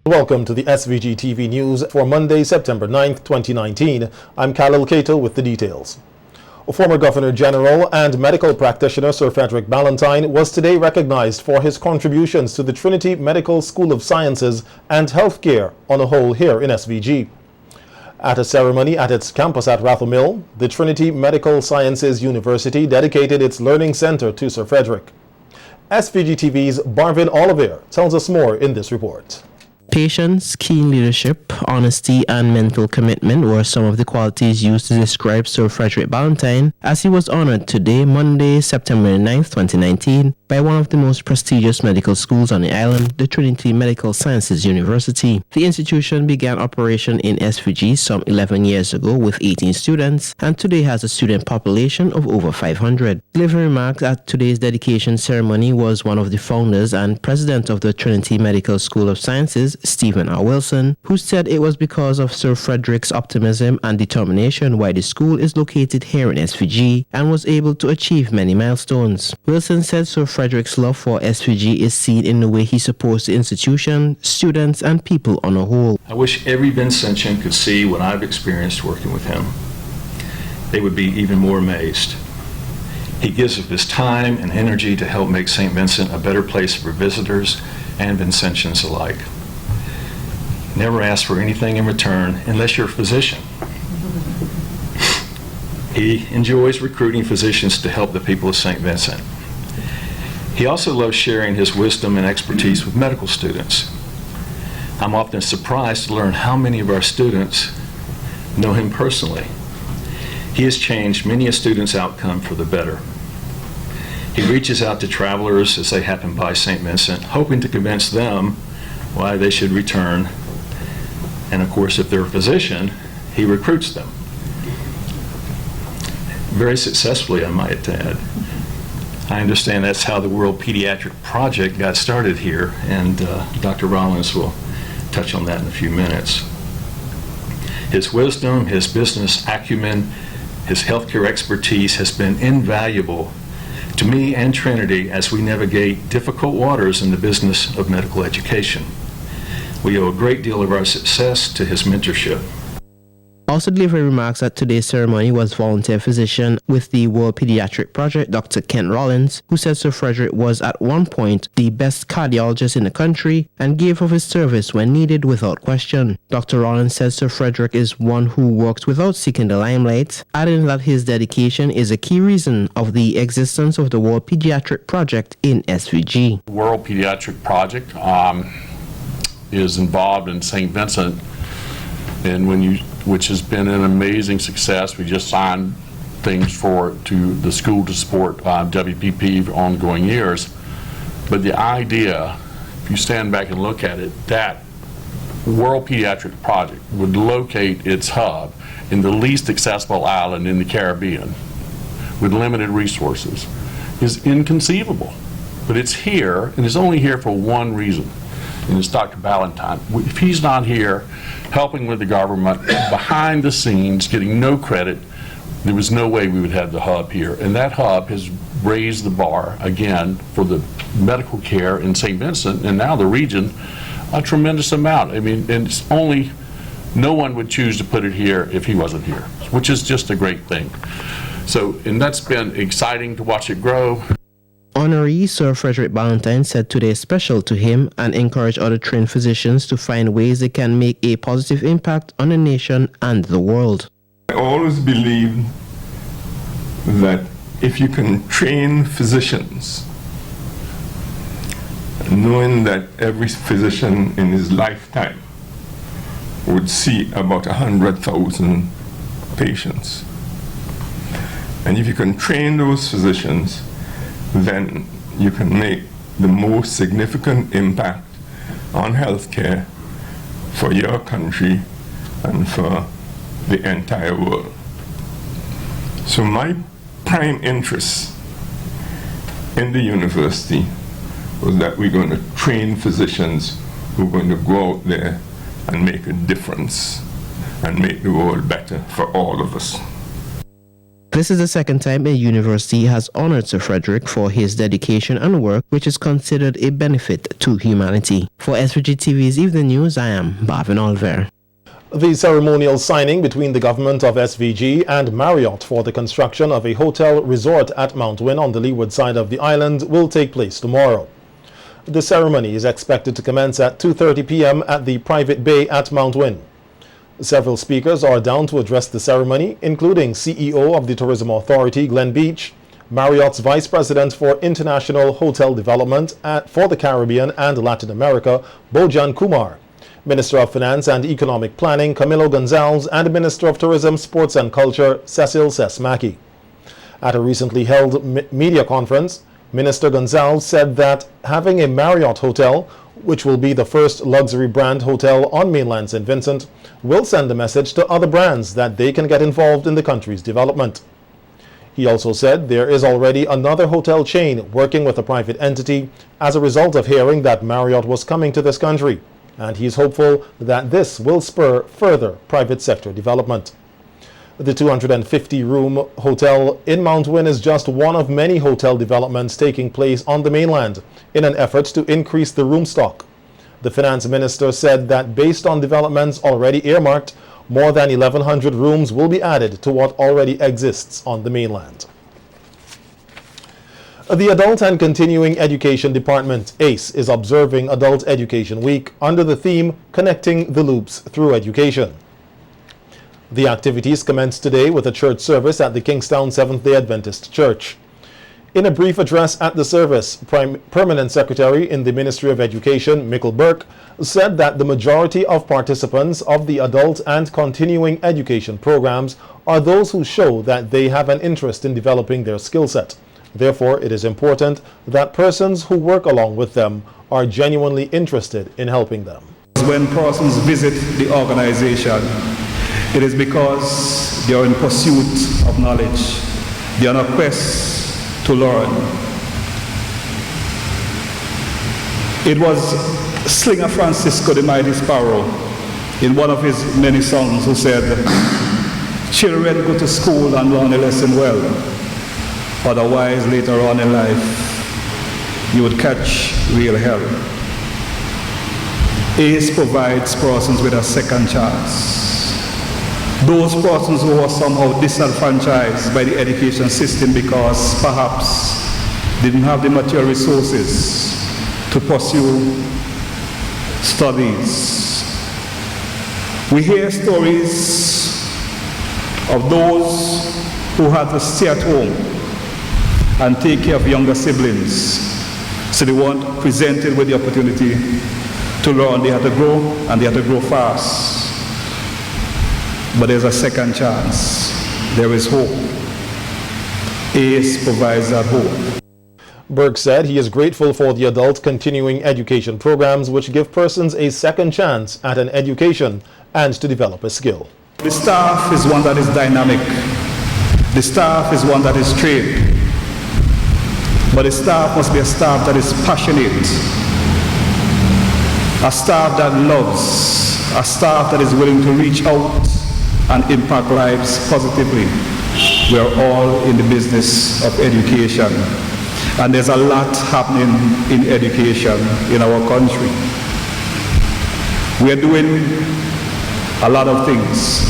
Welcome to the SVG-TV news for Monday, September 9th, 2019. I'm Khalil Cato with the details. Former Governor General and medical practitioner Sir Frederick Ballantyne was today recognized for his contributions to the Trinity Medical School of Sciences and Healthcare on a whole here in SVG. At a ceremony at its campus at Rathmill, the Trinity Medical Sciences University dedicated its learning center to Sir Frederick. SVG-TV's Barvin Oliver tells us more in this report. Patience, keen leadership, honesty, and mental commitment were some of the qualities used to describe Sir Frederick Ballantyne as he was honored today, Monday, September 9th, 2019, by one of the most prestigious medical schools on the island, the Trinity Medical Sciences University. The institution began operation in SVG some 11 years ago with 18 students, and today has a student population of over 500. Delivering remarks at today's dedication ceremony was one of the founders and president of the Trinity Medical School of Sciences, Stephen R. Wilson, who said it was because of Sir Frederick's optimism and determination why the school is located here in SVG and was able to achieve many milestones. Wilson said Sir Frederick's love for SVG is seen in the way he supports the institution, students, and people on a whole. I wish every Vincentian could see what I've experienced working with him. They would be even more amazed. He gives of his time and energy to help make St. Vincent a better place for visitors and Vincentians alike. Never ask for anything in return unless you're a physician. He enjoys recruiting physicians to help the people of St. Vincent. He also loves sharing his wisdom and expertise with medical students. I'm often surprised to learn how many of our students know him personally. He has changed many a student's outcome for the better. He reaches out to travelers as they happen by St. Vincent, hoping to convince them why they should return. And of course, if they're a physician, he recruits them. Very successfully, I might add. I understand that's how the World Pediatric Project got started here, and Dr. Rollins will touch on that in a few minutes. His wisdom, his business acumen, his healthcare expertise has been invaluable to me and Trinity as we navigate difficult waters in the business of medical education. We owe a great deal of our success to his mentorship. Also delivering remarks at today's ceremony was volunteer physician with the World Pediatric Project, Dr. Kent Rollins, who said Sir Frederick was at one point the best cardiologist in the country and gave of his service when needed without question. Dr. Rollins said Sir Frederick is one who works without seeking the limelight, adding that his dedication is a key reason of the existence of the World Pediatric Project in SVG. The World Pediatric Project is involved in St. Vincent, and which has been an amazing success. We just signed things to the school to support WPP for ongoing years. But the idea, if you stand back and look at it, that World Pediatric Project would locate its hub in the least accessible island in the Caribbean with limited resources is inconceivable. But it's here, and it's only here for one reason, and it's Dr. Ballantyne. If he's not here helping with the government, behind the scenes, getting no credit, there was no way we would have the hub here. And that hub has raised the bar, again, for the medical care in St. Vincent, and now the region, a tremendous amount. I mean, and it's only, no one would choose to put it here if he wasn't here, which is just a great thing. So, and that's been exciting to watch it grow. Honoree Sir Frederick Ballantyne said today is special to him and encouraged other trained physicians to find ways they can make a positive impact on the nation and the world. I always believe that if you can train physicians, knowing that every physician in his lifetime would see about 100,000 patients, and if you can train those physicians, then you can make the most significant impact on healthcare for your country and for the entire world. So my prime interest in the university was that we're going to train physicians who are going to go out there and make a difference and make the world better for all of us. This is the second time a university has honored Sir Frederick for his dedication and work, which is considered a benefit to humanity. For SVG-TV's Evening News, I am Bhavin Olver. The ceremonial signing between the government of SVG and Marriott for the construction of a hotel resort at Mount Wynn on the leeward side of the island will take place tomorrow. The ceremony is expected to commence at 2:30 p.m. at the private bay at Mount Wynn. Several speakers are down to address the ceremony, including CEO of the Tourism Authority, Glenn Beach, Marriott's Vice President for International Hotel Development for the Caribbean and Latin America, Bojan Kumar, Minister of Finance and Economic Planning, Camilo Gonzalez, and Minister of Tourism, Sports and Culture, Cecil Sesmaki. At a recently held media conference, Minister Gonzalez said that having a Marriott hotel, which will be the first luxury brand hotel on mainland St. Vincent, will send a message to other brands that they can get involved in the country's development. He also said there is already another hotel chain working with a private entity as a result of hearing that Marriott was coming to this country, and he's hopeful that this will spur further private sector development. The 250-room hotel in Mount Wynn is just one of many hotel developments taking place on the mainland in an effort to increase the room stock. The finance minister said that based on developments already earmarked, more than 1,100 rooms will be added to what already exists on the mainland. The Adult and Continuing Education Department, ACE, is observing Adult Education Week under the theme Connecting the Loops Through Education. The activities commenced today with a church service at the Kingstown Seventh-day Adventist Church. In a brief address at the service, Permanent Secretary in the Ministry of Education, Michael Burke, said that the majority of participants of the adult and continuing education programs are those who show that they have an interest in developing their skill set. Therefore, it is important that persons who work along with them are genuinely interested in helping them. When persons visit the organization, it is because they are in pursuit of knowledge. They are on a quest to learn. It was Slinger Francisco the Mighty Sparrow in one of his many songs who said, "Children go to school and learn a lesson well. Otherwise, later on in life, you would catch real hell." ACE provides persons with a second chance. Those persons who are somehow disenfranchised by the education system because perhaps didn't have the material resources to pursue studies. We hear stories of those who had to stay at home and take care of younger siblings, so they weren't presented with the opportunity to learn. They had to grow, and they had to grow fast. But there's a second chance. There is hope. ACE provides that hope. Burke said he is grateful for the adult continuing education programs which give persons a second chance at an education and to develop a skill. The staff is one that is dynamic. The staff is one that is trained. But the staff must be a staff that is passionate, a staff that loves, a staff that is willing to reach out and impact lives positively. We are all in the business of education, and there's a lot happening in education in our country. We are doing a lot of things,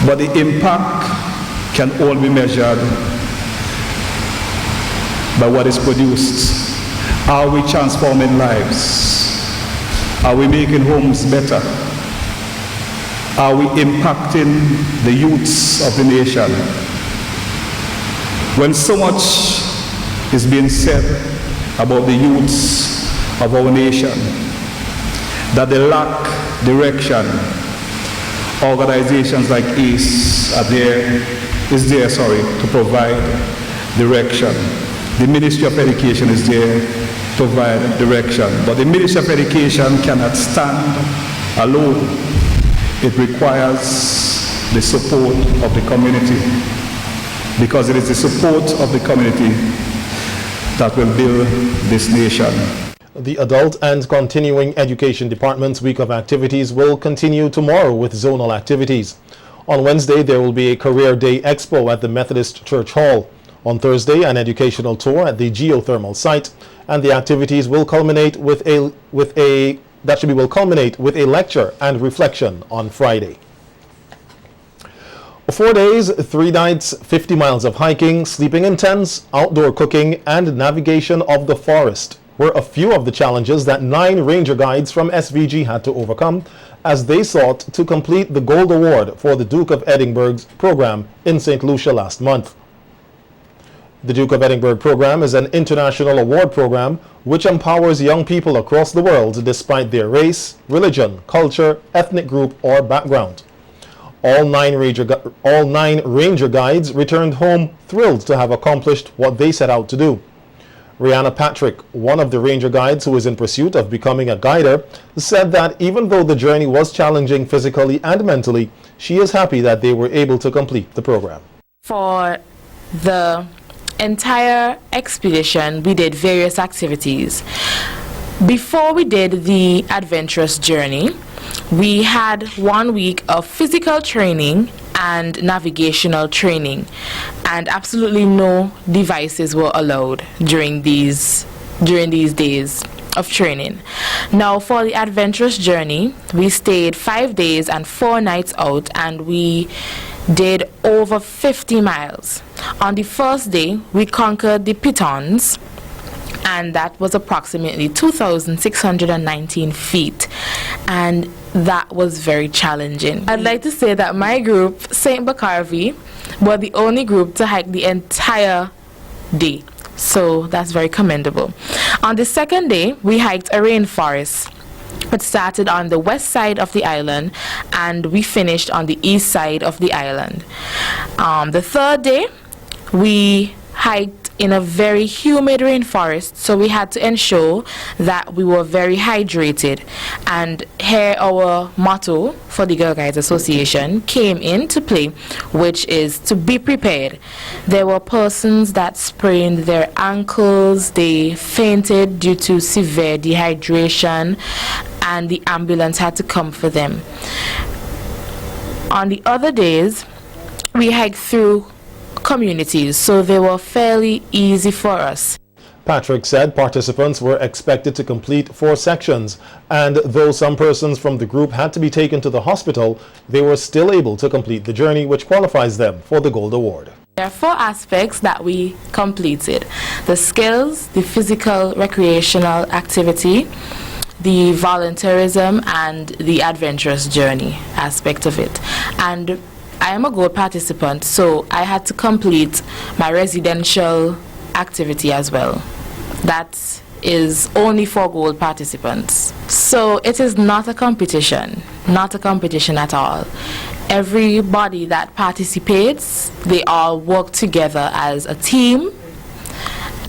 but the impact can only be measured by what is produced. Are we transforming lives? Are we making homes better? Are we impacting the youths of the nation? When so much is being said about the youths of our nation, that they lack direction, organizations like ACE is there to provide direction. The Ministry of Education is there to provide direction. But the Ministry of Education cannot stand alone. It requires the support of the community, because it is the support of the community that will build this nation. The Adult and Continuing Education Department's week of activities will continue tomorrow with zonal activities. On Wednesday, there will be a Career Day Expo at the Methodist Church Hall. On Thursday, an educational tour at the geothermal site, and the activities will culminate with a lecture and reflection on Friday. 4 days, 3 nights, 50 miles of hiking, sleeping in tents, outdoor cooking, and navigation of the forest were a few of the challenges that 9 ranger guides from SVG had to overcome as they sought to complete the Gold Award for the Duke of Edinburgh's program in St. Lucia last month. The Duke of Edinburgh program is an international award program which empowers young people across the world despite their race, religion, culture, ethnic group, or background. All nine ranger guides returned home thrilled to have accomplished what they set out to do. Rihanna Patrick, one of the ranger guides who is in pursuit of becoming a guider, said that even though the journey was challenging physically and mentally, she is happy that they were able to complete the program. For the entire expedition, we did various activities. Before we did the adventurous journey, we had 1 week of physical training and navigational training, and absolutely no devices were allowed during these days of training. Now for the adventurous journey, we stayed 5 days and 4 nights out, and we did over 50 miles. On the first day, we conquered the Pitons, and that was approximately 2,619 feet, and that was very challenging. I'd like to say that my group, St. Bacarvi, were the only group to hike the entire day, so that's very commendable. On the second day, we hiked a rainforest. It started on the west side of the island, and we finished on the east side of the island. The third day, we hiked in a very humid rainforest, so we had to ensure that we were very hydrated. And here our motto for the Girl Guides Association came into play, which is to be prepared. There were persons that sprained their ankles, they fainted due to severe dehydration, and the ambulance had to come for them. On the other days, we hiked through communities, so they were fairly easy for us. Patrick said participants were expected to complete 4 sections, and though some persons from the group had to be taken to the hospital, they were still able to complete the journey, which qualifies them for the Gold Award. There are 4 aspects that we completed: the skills, the physical recreational activity, the volunteerism, and the adventurous journey aspect of it. And I am a gold participant, so I had to complete my residential activity as well. That is only for gold participants. So it is not a competition at all. Everybody that participates, they all work together as a team,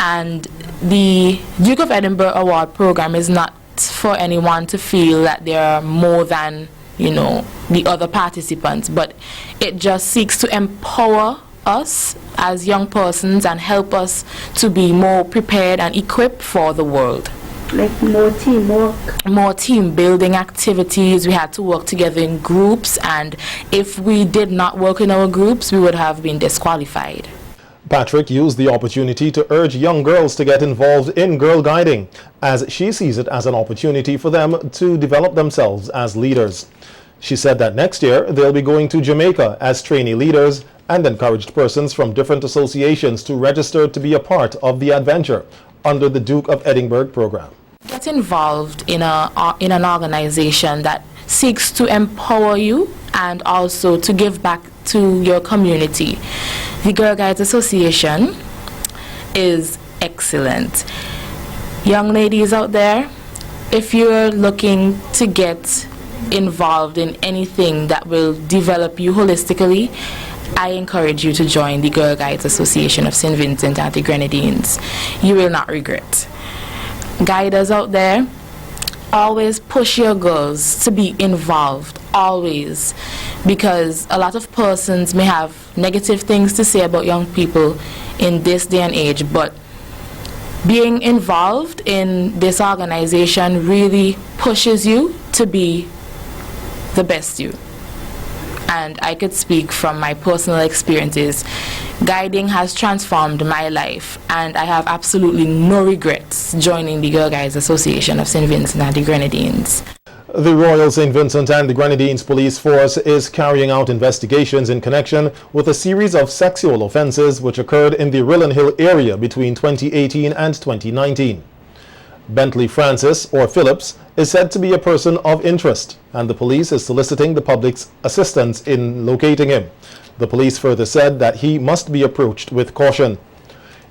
and the Duke of Edinburgh Award program is not for anyone to feel that they are more than the other participants, but it just seeks to empower us as young persons and help us to be more prepared and equipped for the world. Like more teamwork? More team building activities. We had to work together in groups, and if we did not work in our groups, we would have been disqualified. Patrick used the opportunity to urge young girls to get involved in girl guiding, as she sees it as an opportunity for them to develop themselves as leaders. She said that next year they'll be going to Jamaica as trainee leaders, and encouraged persons from different associations to register to be a part of the adventure under the Duke of Edinburgh program. Get involved in an organization that seeks to empower you and also to give back to your community. The Girl Guides Association is excellent. Young ladies out there, if you're looking to get involved in anything that will develop you holistically, I encourage you to join the Girl Guides Association of St. Vincent and the Grenadines. You will not regret. Guiders out there, always push your girls to be involved, always, because a lot of persons may have negative things to say about young people in this day and age, but being involved in this organization really pushes you to be the best you. and I could speak from my personal experiences. Guiding has transformed my life, and I have absolutely no regrets joining the Girl Guides Association of St. Vincent and the Grenadines. The Royal St. Vincent and the Grenadines Police Force is carrying out investigations in connection with a series of sexual offences which occurred in the Rillan Hill area between 2018 and 2019. Bentley Francis, or Phillips, is said to be a person of interest, and the police is soliciting the public's assistance in locating him. The police further said that he must be approached with caution.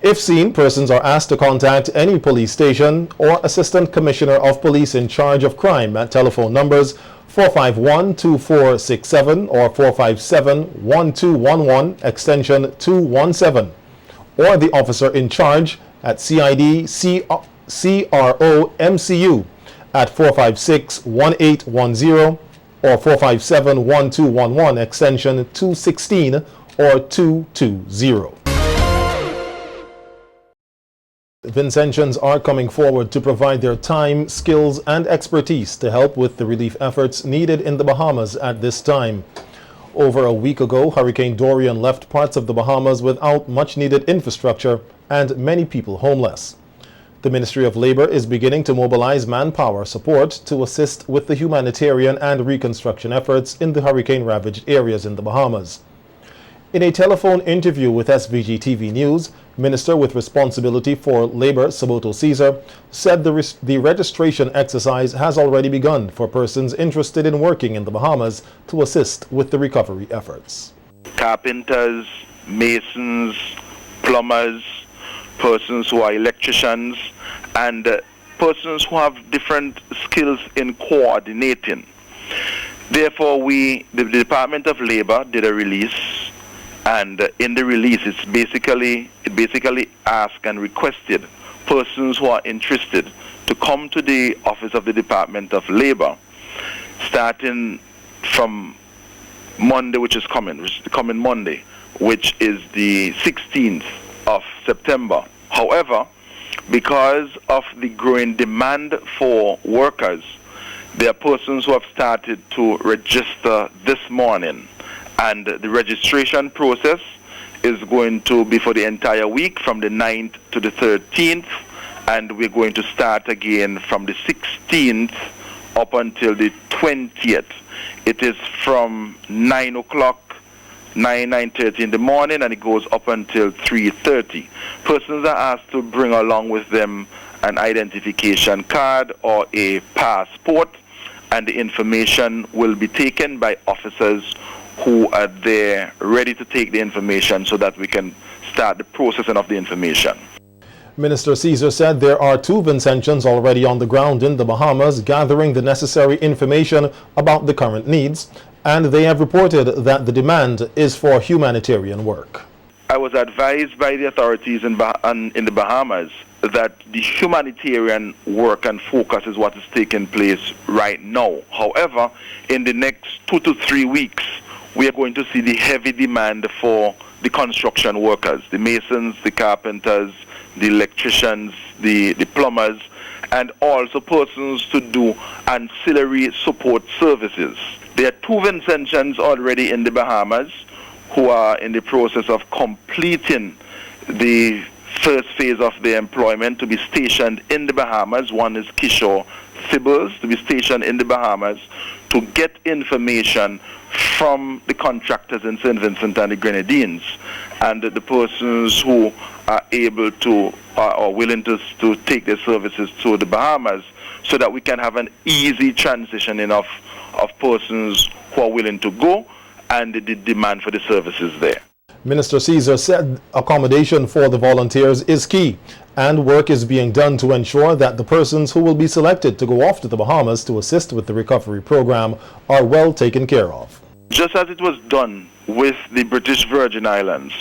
If seen, persons are asked to contact any police station or Assistant Commissioner of Police in charge of crime at telephone numbers 451-2467 or 457-1211 extension 217, or the officer in charge at CID CRO MCU at 456-1810 or 457-1211 extension 216 or 220. Vincentians are coming forward to provide their time, skills, and expertise to help with the relief efforts needed in the Bahamas at this time. Over a week ago, Hurricane Dorian left parts of the Bahamas without much needed infrastructure and many people homeless. The Ministry of Labor is beginning to mobilize manpower support to assist with the humanitarian and reconstruction efforts in the hurricane-ravaged areas in the Bahamas. In a telephone interview with SVG-TV News, Minister with responsibility for Labor, Saboto Caesar, said the registration exercise has already begun for persons interested in working in the Bahamas to assist with the recovery efforts. Carpenters, masons, plumbers, persons who are electricians, and persons who have different skills in coordinating. Therefore, the Department of Labor did a release. And in the release, it basically asked and requested persons who are interested to come to the office of the Department of Labor, starting from Monday, which is coming Monday, which is the 16th of September. However, because of the growing demand for workers, there are persons who have started to register this morning. And the registration process is going to be for the entire week from the 9th to the 13th, and we're going to start again from the 16th up until the 20th. It is from 9 o'clock, 9:30 in the morning, and it goes up until 3:30. Persons are asked to bring along with them an identification card or a passport, and the information will be taken by officers who are there ready to take the information so that we can start the processing of the information. Minister Caesar said there are 2 Vincentians already on the ground in the Bahamas gathering the necessary information about the current needs, and they have reported that the demand is for humanitarian work. I was advised by the authorities in the Bahamas that the humanitarian work and focus is what is taking place right now. However, in the next 2 to 3 weeks, we are going to see the heavy demand for the construction workers, the masons, the carpenters, the electricians, the plumbers, and also persons to do ancillary support services. There are 2 Vincentians already in the Bahamas who are in the process of completing the first phase of their employment to be stationed in the Bahamas. One is Kishore Sibbles, to be stationed in the Bahamas to get information from the contractors in St. Vincent and the Grenadines, and the persons who are able to or willing to take their services to the Bahamas, so that we can have an easy transitioning of persons who are willing to go and the demand for the services there. Minister Caesar said accommodation for the volunteers is key, and work is being done to ensure that the persons who will be selected to go off to the Bahamas to assist with the recovery program are well taken care of. Just as it was done with the British Virgin Islands,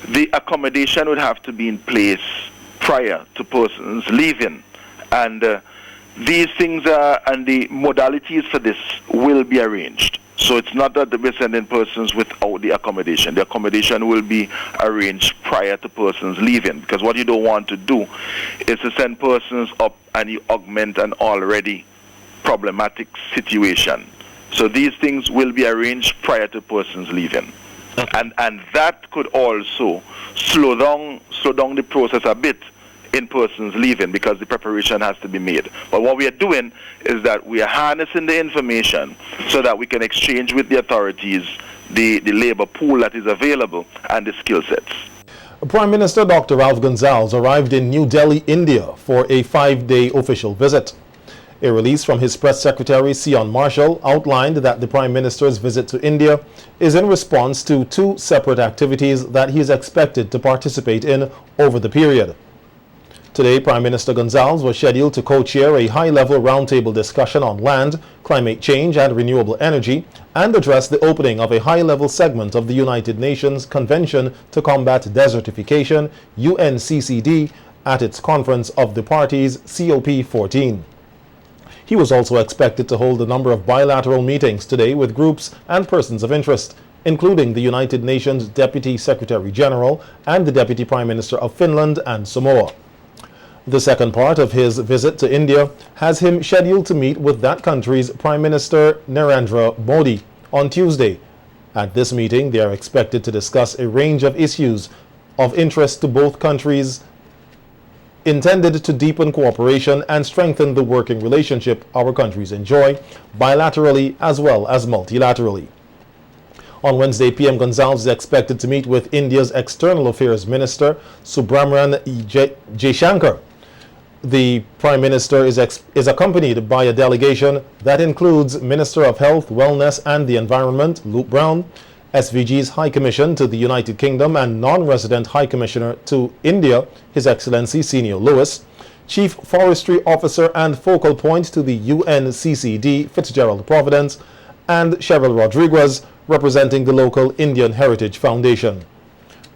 the accommodation would have to be in place prior to persons leaving, and these things and the modalities for this will be arranged. So it's not that we're sending persons without the accommodation. The accommodation will be arranged prior to persons leaving, because what you don't want to do is to send persons up and you augment an already problematic situation. So these things will be arranged prior to persons leaving. Okay. And that could also slow down the process a bit in persons leaving, because the preparation has to be made. But what we are doing is that we are harnessing the information so that we can exchange with the authorities the labor pool that is available and the skill sets. Prime Minister Dr. Ralph Gonsalves arrived in New Delhi, India for a 5-day official visit. A release from his press secretary, Sion Marshall, outlined that the Prime Minister's visit to India is in response to 2 separate activities that he is expected to participate in over the period. Today, Prime Minister Gonsalves was scheduled to co-chair a high-level roundtable discussion on land, climate change and renewable energy, and address the opening of a high-level segment of the United Nations Convention to Combat Desertification, UNCCD, at its Conference of the Parties, COP14. He was also expected to hold a number of bilateral meetings today with groups and persons of interest, including the United Nations Deputy Secretary General and the Deputy Prime Minister of Finland and Samoa. The second part of his visit to India has him scheduled to meet with that country's Prime Minister Narendra Modi on Tuesday. At this meeting, they are expected to discuss a range of issues of interest to both countries, intended to deepen cooperation and strengthen the working relationship our countries enjoy, bilaterally as well as multilaterally. On Wednesday, PM Gonsalves is expected to meet with India's External Affairs Minister, Subramanian Jaishankar. The Prime Minister is accompanied by a delegation that includes Minister of Health, Wellness and the Environment, Luke Brown, SVG's High Commission to the United Kingdom and non-resident High Commissioner to India, His Excellency Senior Lewis, Chief Forestry Officer and focal point to the UNCCD, Fitzgerald Providence, and Cheryl Rodriguez, representing the local Indian Heritage Foundation.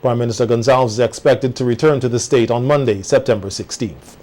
Prime Minister Gonsalves is expected to return to the state on Monday, September 16th.